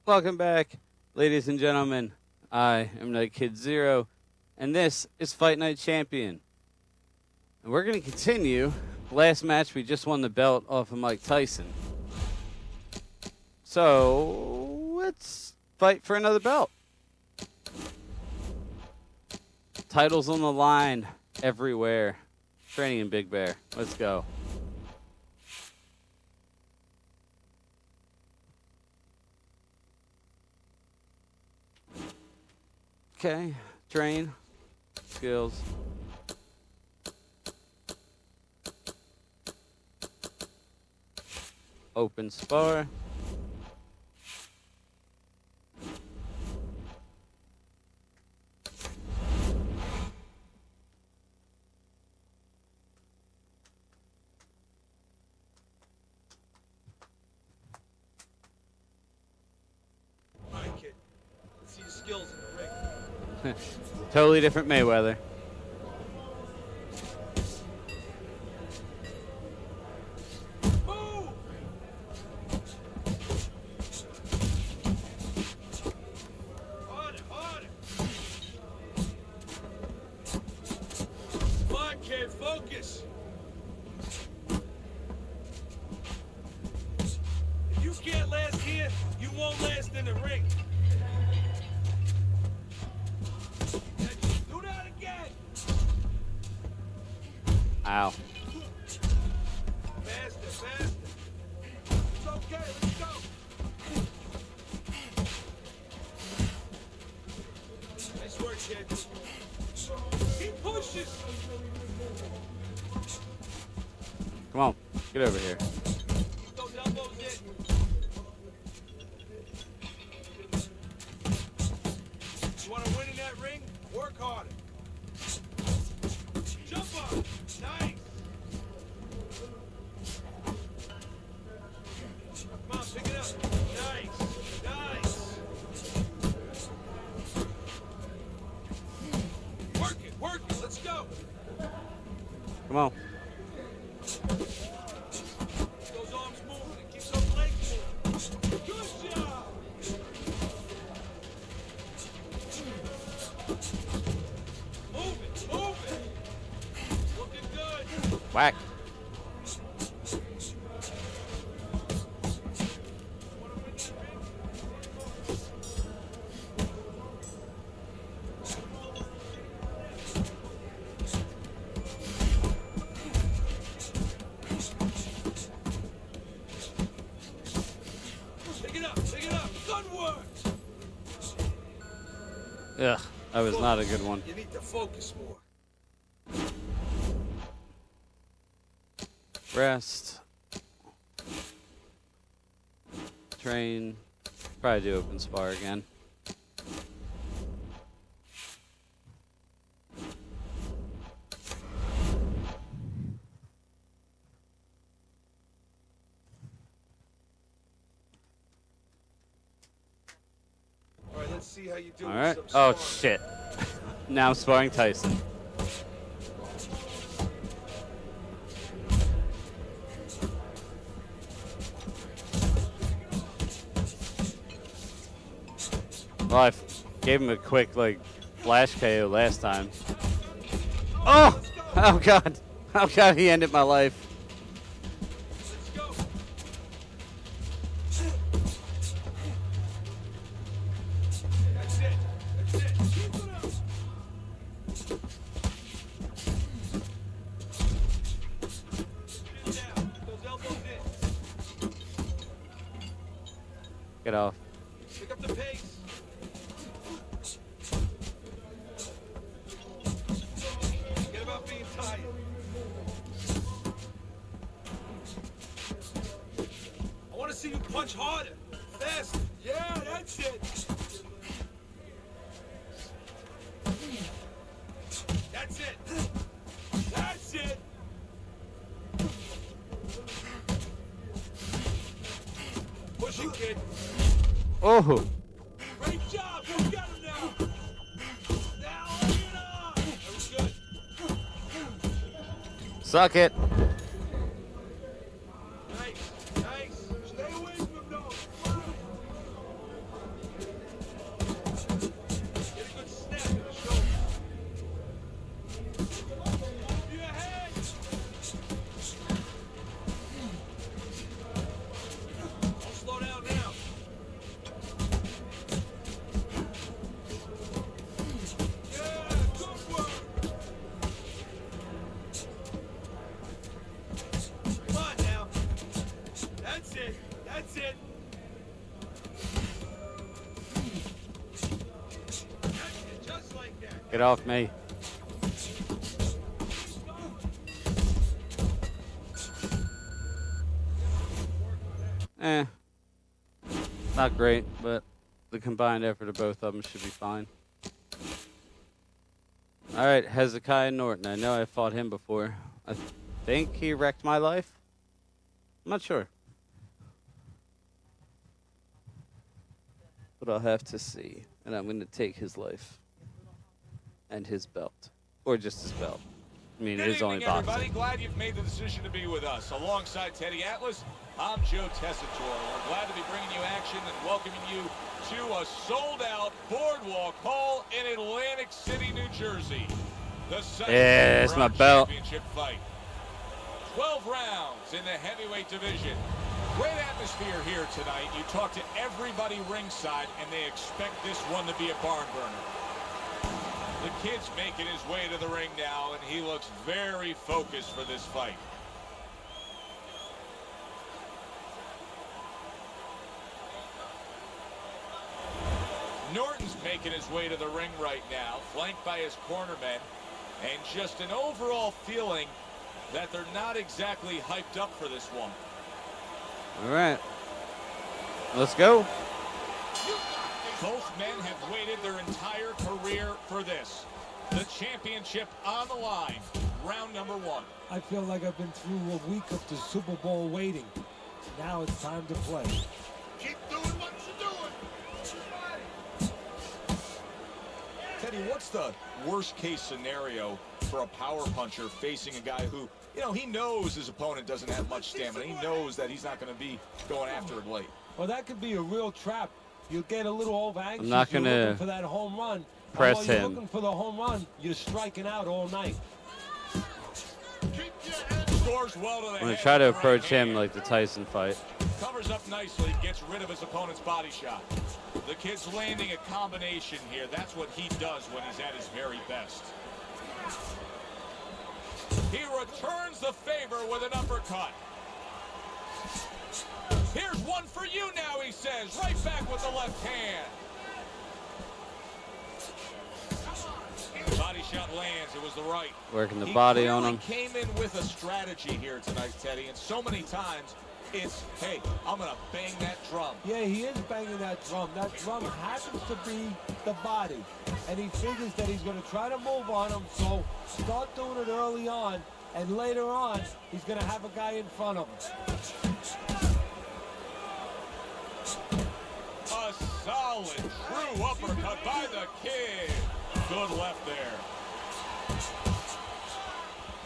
Welcome back, ladies and gentlemen. I am Night Kid Zero, and this is Fight Night Champion. And we're going to continue. Last match, we just won the belt off of Mike Tyson. So, let's fight for another belt. Titles on the line everywhere. Training in Big Bear. Let's go. Okay, train, skills. Open spar. All right, kid. Let's see your skills in the ring. Totally different Mayweather. Move! Harder, harder. Come on, kid, focus. If you can't last here, you won't last in the ring. Do that again. Ow. Faster, faster. It's okay, let's go. Nice work, kid. Keep pushing. Come on, get over here. Keep those elbows in. You want to win in that ring? Work harder. Jump up. Nice. Come on, pick it up. Nice. Nice. Work it. Let's go. Come on. Keep those arms moving and keep those legs moving. Good job. Move it. Looking good. Whack. Wanna win that ring? Pick it up. Good work. Ugh, that was not a good one. You need to focus more. Rest. Train. Probably do open spar again. All right, let's see how you do. All with right. some Oh, sparring. shit. Now I'm sparring Tyson. Well, I gave him a quick, like, flash KO last time. Oh! Oh, God. Oh, God, he ended my life. Let's go. That's it. Keep it up. Get down. Those elbows in. Get off. Pick up the pace. Forget about being tired. I want to see you punch harder. Faster. Yeah, that's it. That's it. That's it. Push it, kid. Oh! Great job. You got him now. Now lay it on. That was good. Suck it. Nice. Stay away from those. Get off me. Not great, but the combined effort of both of them should be fine. All right, Hezekiah Norton. I know I fought him before. I think he wrecked my life. I'm not sure. But I'll have to see. And I'm going to take his life. And his belt. Or just his belt. I mean, it is only boxing. Everybody, glad you've made the decision to be with us. Alongside Teddy Atlas, I'm Joe Tessitore. We're glad to be bringing you action and welcoming you to a sold-out Boardwalk Hall in Atlantic City, New Jersey. The yeah, it's my belt. Championship fight. 12 rounds in the heavyweight division. Great atmosphere here tonight. You talk to everybody ringside, and they expect this one to be a barn burner. The kid's making his way to the ring now, and he looks very focused for this fight. Norton's making his way to the ring right now, flanked by his cornermen, and just an overall feeling that they're not exactly hyped up for this one. All right. Let's go. Both men have waited their entire career for this. The championship on the line. Round number one. I feel like I've been through a week of the Super Bowl waiting. Now it's time to play. Keep doing what you're doing. Teddy, what's the worst case scenario for a power puncher facing a guy who, you know, he knows his opponent doesn't have much stamina. He knows that he's not going to be going after it late. Well, that could be a real trap. You get a little over anxious. I'm not going to for that home run. press while him. You're looking for the home run. You're striking out all night. Scores well to the I'm going head to try to with the right approach him hand. like the Tyson fight. Covers up nicely, gets rid of his opponent's body shot. The kid's landing a combination here. That's what he does when he's at his very best. He returns the favor with an uppercut. Here's one for you now, he says. Right back with the left hand. Body shot lands. It was the right. Working the body on him. He came in with a strategy here tonight, Teddy, and so many times it's, hey, I'm going to bang that drum. Yeah, he is banging that drum. That drum happens to be the body. And he figures that he's going to try to move on him, so start doing it early on, and later on, he's going to have a guy in front of him. A solid, true uppercut by the kid. Good left there.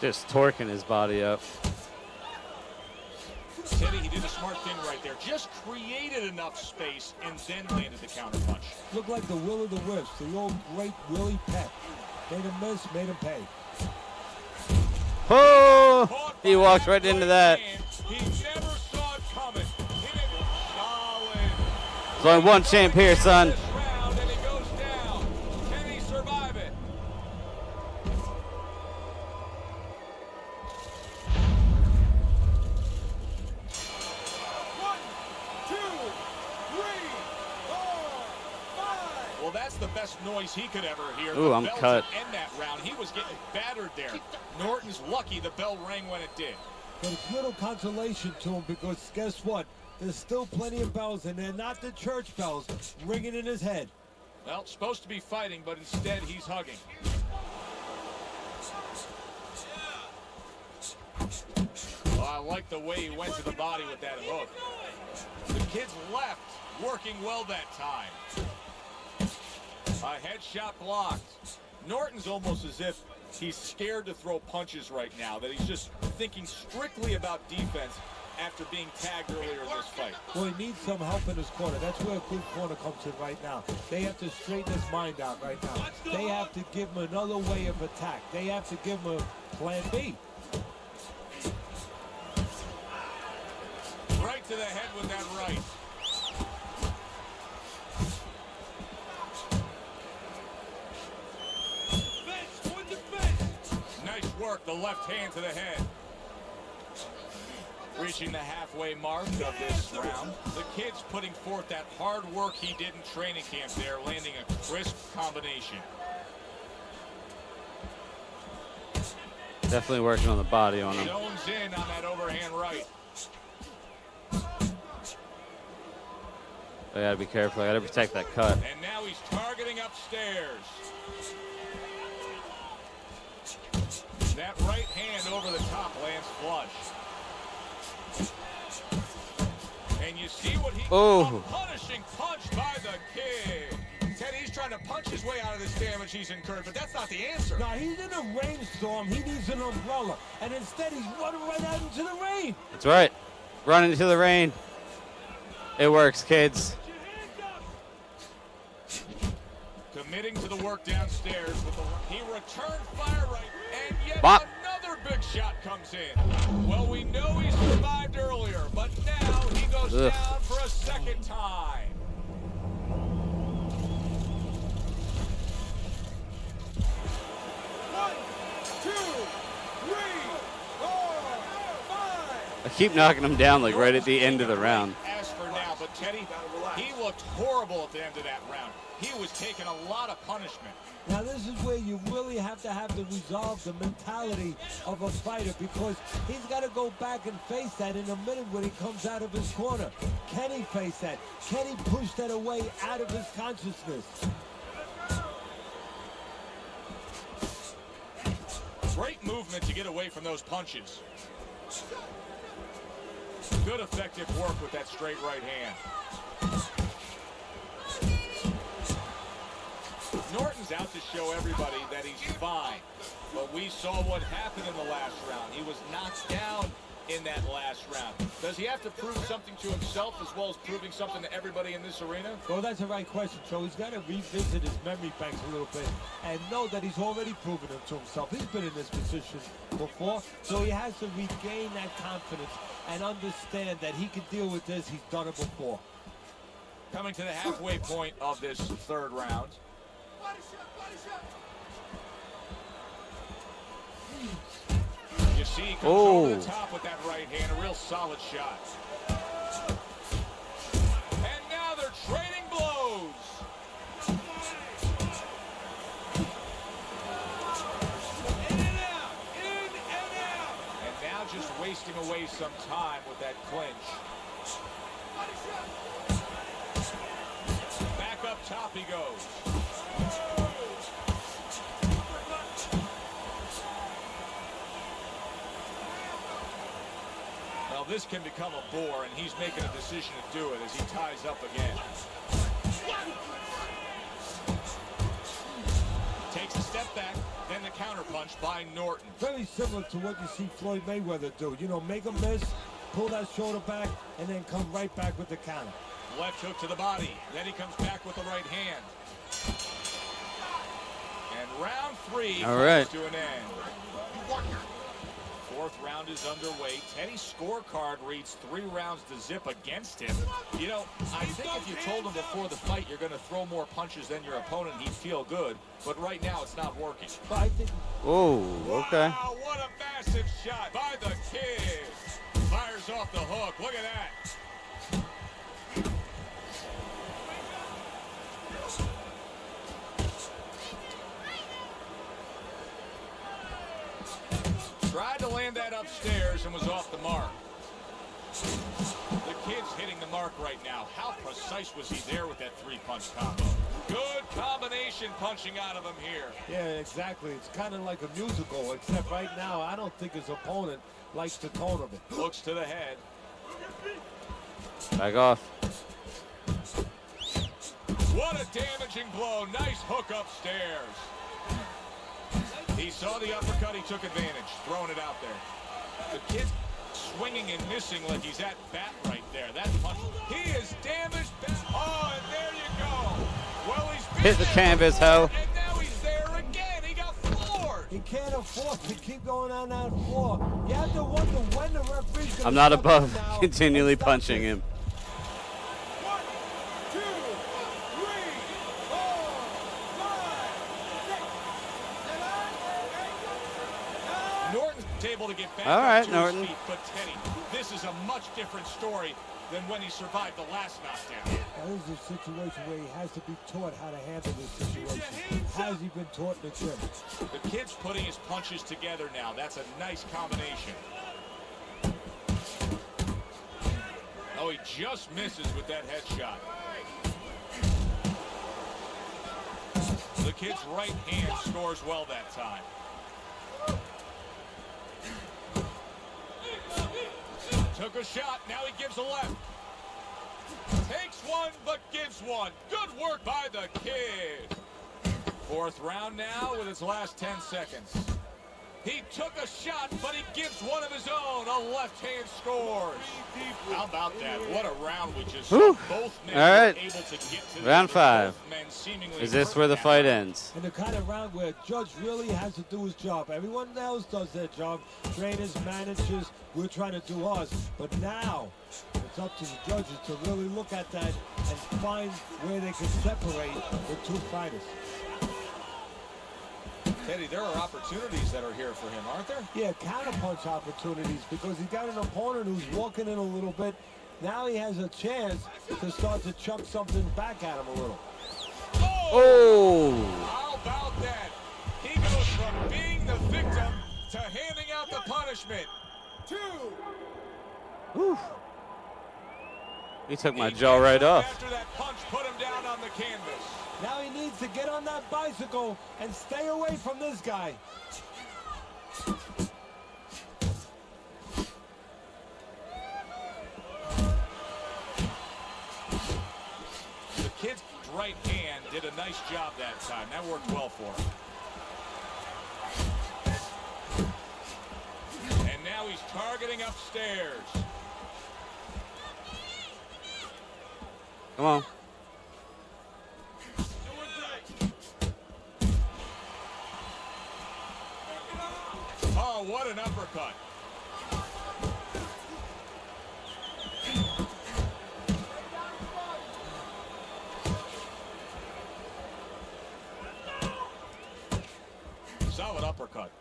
Just torquing his body up. Teddy, he did a smart thing right there. Just created enough space and then landed the counter punch. Looked like the will of the wisps, the old great Willie Peck. Made him miss, made him pay. Oh! He walked right into that. He never saw it coming. Hit it solid. There's only one champ here, son. This round, and he goes down. Can he survive it? Well, that's the best noise he could ever hear. Ooh, The I'm bell to cut. end that round. He was getting battered there. Norton's lucky the bell rang when it did. But it's little consolation to him because guess what? There's still plenty of bells, and they're not the church bells ringing in his head. Well, supposed to be fighting, but instead he's hugging. Oh, I like the way he went to the body with that hook. The kid's left working well that time. A headshot blocked. Norton's almost as if he's scared to throw punches right now, that he's just thinking strictly about defense after being tagged earlier in this fight. Well, he needs some help in his corner. That's where a good corner comes in right now. They have to straighten his mind out right now. They have to give him another way of attack. They have to give him a plan B. Right to the head with that right. Nice work, the left hand to the head. Reaching the halfway mark of this round. The kid's putting forth that hard work he did in training camp there, landing a crisp combination. Definitely working on the body on him. Zones in on that overhand right. I gotta be careful. I gotta protect that cut. And now he's targeting upstairs. That right hand over the top lands flush. And you see what he... Oh. A punishing punch by the kid. Teddy, he's trying to punch his way out of this damage he's incurred, but that's not the answer. No, he's in a rainstorm. He needs an umbrella. And instead, he's running right out into the rain. That's right. Run into the rain. It works, kids. Committing to the work downstairs. He returned fire right, and yet Bop. another big shot comes in. Well, we know he survived earlier, but now he goes down for a second time. I keep knocking him down like right at the end of the round. As for now, but Teddy, he looked horrible at the end of that round. He was taking a lot of punishment. Now, this is where you really have to have the resolve, the mentality of a fighter, because he's got to go back and face that in a minute when he comes out of his corner. Can he face that? Can he push that away out of his consciousness? Great movement to get away from those punches. Good effective work with that straight right hand. Norton's out to show everybody that he's fine. But we saw what happened in the last round. He was knocked down in that last round. Does he have to prove something to himself as well as proving something to everybody in this arena? Well, that's the right question. So he's got to revisit his memory banks a little bit and know that he's already proven it to himself. He's been in this position before, so he has to regain that confidence and understand that he can deal with this. He's done it before. Coming to the halfway point of this third round. You see, he comes over the top with that right hand, a real solid shot. And now they're trading blows. In and out, in and out. And now just wasting away some time with that clinch. Back up top he goes. Well, this can become a bore, and he's making a decision to do it as he ties up again. Takes a step back, then the counterpunch by Norton. Very similar to what you see Floyd Mayweather do. You know, make a miss, pull that shoulder back, and then come right back with the counter. Left hook to the body. Then he comes back with the right hand. And round three comes to an end. Fourth round is underway. Teddy's scorecard reads 3 rounds to zip against him. You know, I think if you told him before the fight you're going to throw more punches than your opponent, he'd feel good. But right now, it's not working. Oh, okay. Wow, what a massive shot by the kid. Fires off the hook. Look at that. Tried to land that upstairs and was off the mark. The kid's hitting the mark right now. How precise was he there with that 3-punch combo? Good combination punching out of him here. Yeah, exactly. It's kind of like a musical, except right now I don't think his opponent likes the tone of it. Looks to the head. Back off. What a damaging blow. Nice hook upstairs. He saw the uppercut, he took advantage, throwing it out there. The kid's swinging and missing like he's at bat right there. That punch, he is damaged. Oh, and there you go. Well, he's hit the canvas, ho. And now he's there again. He got floored. He can't afford to keep going on that floor. You have to wonder when the referee's going to I'm not above continually punching him. Norton's able to get back All right, up to Norton. his feet, but Teddy, this is a much different story than when he survived the last knockdown. Now, this is a situation where he has to be taught how to handle this situation. Has he been taught in the gym? The kid's putting his punches together now. That's a nice combination. Oh, he just misses with that headshot. The kid's right hand scores well that time. Took a shot, now he gives a left. Takes one, but gives one. Good work by the kid. Fourth round now with its last 10 seconds. He took a shot, but he gives one of his own. A left hand scores. How about that? What a round we just saw. Both men were able to get to round 5. seemingly Is this where the fight ends? And the kind of round where judge really has to do his job. Everyone else does their job. Trainers, managers, we're trying to do ours. But now it's up to the judges to really look at that and find where they can separate the two fighters. Teddy, there are opportunities that are here for him, aren't there? Yeah, counterpunch opportunities, because he's got an opponent who's walking in a little bit. Now he has a chance to start to chuck something back at him a little. Oh! How about that? He goes from being the victim to handing out the punishment. 2. Whew. He took my jaw right off. After that punch put him down on the canvas. Now he needs to get on that bicycle and stay away from this guy. The kid's right hand did a nice job that time. That worked well for him. And now he's targeting upstairs. Come on. Oh, what an uppercut. Solid uppercut.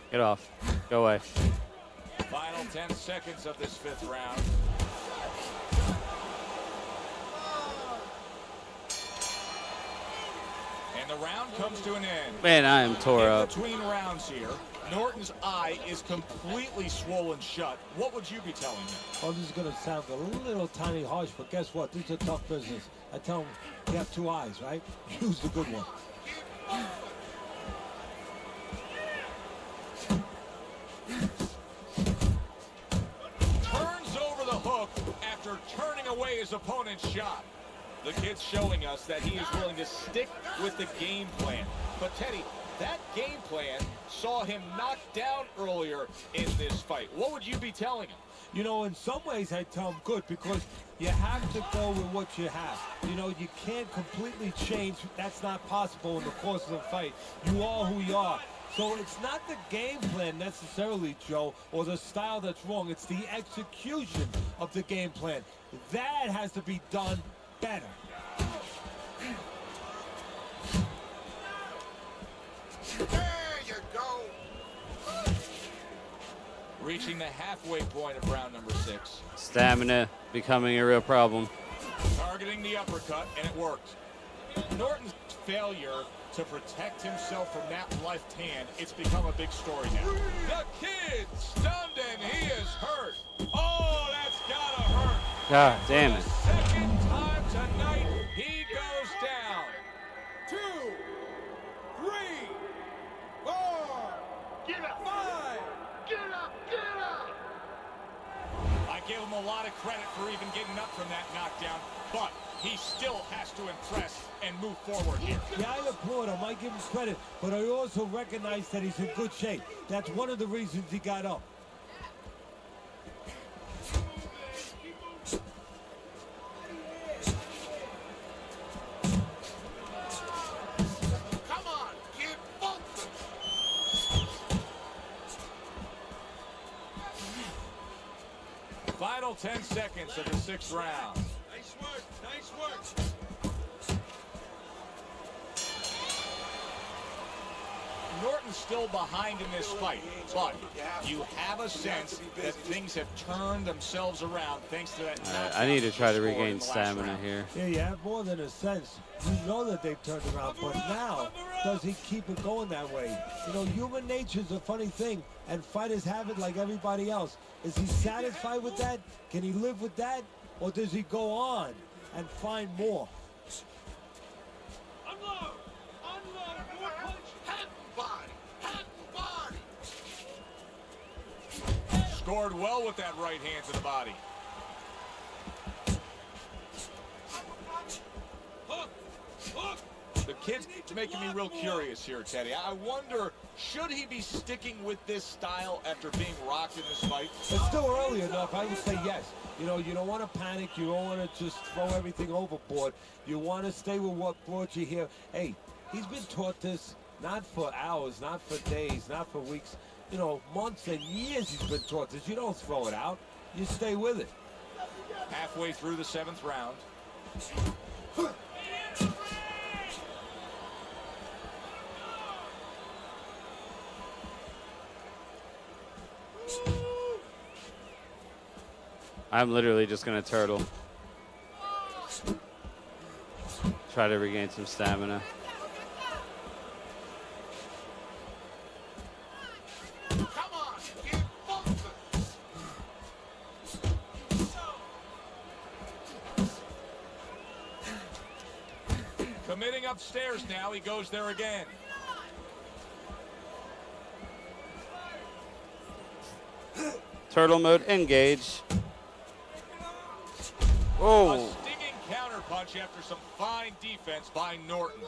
Get off. Go away. Final 10 seconds of this 5th round. And the round comes to an end. Man, I am tore up. Between rounds here, Norton's eye is completely swollen shut. What would you be telling him? Oh, this is going to sound a little tiny harsh, but guess what? This is a tough business. I tell him, you have 2 eyes, right? Use the good one. Turns over the hook after turning away his opponent's shot. The kid's showing us that he is willing to stick with the game plan. But Teddy, that game plan saw him knocked down earlier in this fight. What would you be telling him? You know, in some ways I tell him good, because you have to go with what you have. You know, you can't completely change. That's not possible in the course of the fight. You are who you are. So it's not the game plan necessarily, Joe, or the style that's wrong. It's the execution of the game plan. That has to be done better. There you go. Reaching the halfway point of round number 6. Stamina becoming a real problem. Targeting the uppercut, and it worked. Norton's failure to protect himself from that left hand, it's become a big story now. The kid stunned and he is hurt. Oh, that's gotta hurt. God damn it. For the second time tonight, he goes down. 2, 3, 4. Get up. 5. Get up, get up. I give him a lot of credit for even getting up from that knockdown, but he still has to impress and move forward here. Yeah, I applaud him. I give him credit, but I also recognize that he's in good shape. That's one of the reasons he got up. Come on, kid, both. Final 10 seconds of the 6th round. Nice work. Nice work. Norton's still behind in this fight, but you have a sense that things have turned themselves around thanks to that. I need to try to regain stamina here. Yeah, you have more than a sense. You know that they've turned around, but now, does he keep it going that way? You know, human nature is a funny thing, and fighters have it like everybody else. Is he satisfied with that? Can he live with that? Or does he go on and find more? Unload. Unload. More punch. Head body. Head body. Scored well with that right hand to the body. Hook. Hook. The kid's making me real curious here, Teddy. I wonder, should he be sticking with this style after being rocked in this fight? It's still early enough. I would say yes. You know, you don't want to panic. You don't want to just throw everything overboard. You want to stay with what brought you here. Hey, he's been taught this not for hours, not for days, not for weeks. You know, months and years he's been taught this. You don't throw it out. You stay with it. Halfway through the 7th round. I'm literally just going to turtle. Try to regain some stamina. Come on. Get bumping. Committing upstairs now. He goes there again. Turtle mode, engage. A Oh, stinging counterpunch after some fine defense by Norton.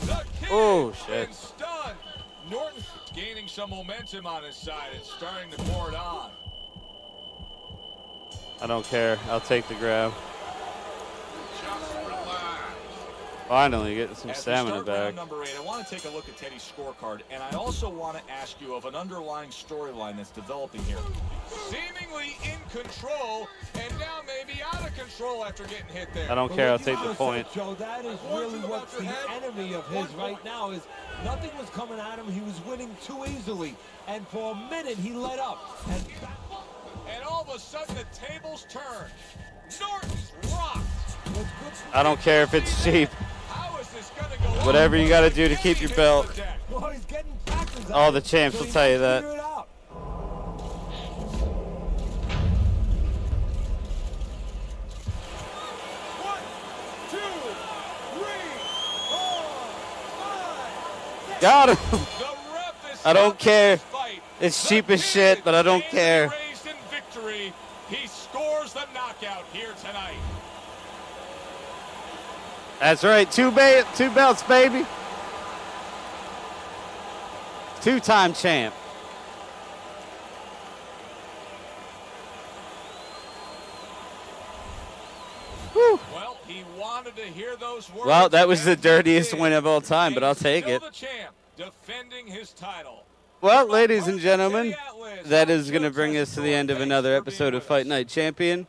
The kid Oh, has shit. been stunned. Norton gaining some momentum on his side and starting to pour it on. I don't care. I'll take the grab. Just relax. Finally getting some As we stamina start back. round number 8, I want to take a look at Teddy's scorecard, and I also want to ask you of an underlying storyline that's developing here. Seemingly in control, and now maybe out of control after getting hit there. I don't But care. I'll what you take the just point. said, Joe, that is really what's the enemy of his right now. Is nothing was coming at him. He was winning too easily, and for a minute he let up. And all of a sudden the tables turn. Norton's rocked. What's good for I don't care if it's cheap. How is this going to go on? Whatever you got to do to keep your belt. Well, he's getting practice. All the champs will tell you that. Figure it out. One, two, three, four, 5. Got him. The ref is I don't stopping care. this fight. It's The cheap as kid shit, but I don't is care. raised in victory. He scores the knockout here tonight. That's right. Two belts, baby. Two-time champ. Whew. Well, he wanted to hear those words. Well, that was the and he dirtiest did. win of all time, but And I'll he's take still it. the champ, defending his title. Well, ladies and gentlemen, that is going to bring us to the end of another episode of Fight Night Champion.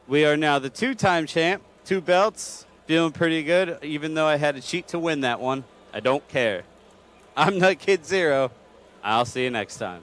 We are now the two-time champ, 2 belts, feeling pretty good, even though I had to cheat to win that one. I don't care. I'm Nut Kid Zero. I'll see you next time.